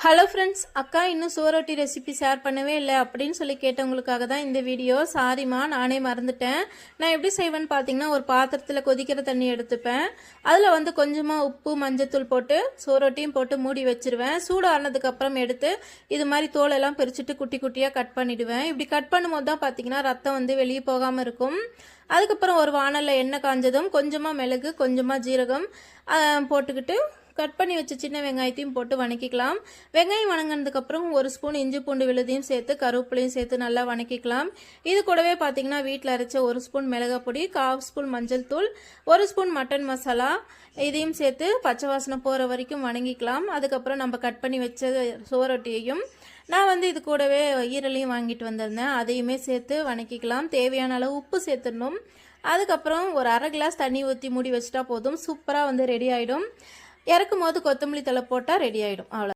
Hello friends, அக்கா இன்னும் சோரோட்டி recipe share பண்ணவே இல்லை அப்படின்னு சொல்லி கேட்டவங்களுக்காக தான் இந்த வீடியோ. சாரிம்மா, நானே மறந்துட்டேன். நான் எப்படி செய்வேன்னு பார்த்தீங்கன்னா, ஒரு பாத்திரத்தில் கொதிக்கிற தண்ணி எடுத்துப்பேன். அதில் கொஞ்சமாக உப்பு மஞ்சத்தூள் போட்டு சோரோட்டியும் போட்டு மூடி வச்சிருவேன். சூடு ஆனதுக்கப்புறம் எடுத்து இது மாதிரி தோலெல்லாம் பிரிச்சுட்டு குட்டி குட்டியாக கட் பண்ணிவிடுவேன். இப்படி கட் பண்ணும்போது தான் பார்த்தீங்கன்னா ரத்தம் வெளியே போகாமல் இருக்கும். அதுக்கப்புறம் ஒரு வானலில் எண்ணெய் காஞ்சதும் கொஞ்சமாக மிளகு கொஞ்சமாக ஜீரகம் போட்டுக்கிட்டு கட் பண்ணி வச்ச சின்ன வெங்காயத்தையும் போட்டு வணக்கிக்கலாம். வெங்காயம் வணங்கினதுக்கப்புறம் ஒரு ஸ்பூன் இஞ்சி பூண்டு விழுதையும் சேர்த்து கருவேப்பிலையும் சேர்த்து நல்லா வணக்கிக்கலாம். இது கூடவே பார்த்தீங்கன்னா வீட்டில் அரைச்ச ஒரு ஸ்பூன் மிளகாய் பொடி, 1/4 ஸ்பூன் மஞ்சள் தூள், 1 ஸ்பூன் மட்டன் மசாலா இதையும் சேர்த்து பச்சை வாசனை போகிற வரைக்கும் வணங்கிக்கலாம். அதுக்கப்புறம் நம்ம கட் பண்ணி வச்ச சோரொட்டியையும் நான் இது கூடவே ஈரலையும் வாங்கிட்டு வந்திருந்தேன், அதையுமே சேர்த்து வணக்கிக்கலாம். தேவையான அளவு உப்பு சேர்த்துடணும். அதுக்கப்புறம் ஒரு 1/2 கிளாஸ் தண்ணி ஊற்றி மூடி வச்சுட்டா போதும். சூப்பராக ரெடி ஆகிடும். இறக்கும் போது கொத்தமல்லி தழை போட்டால் ரெடி ஆகிடும். அவ்வளோ.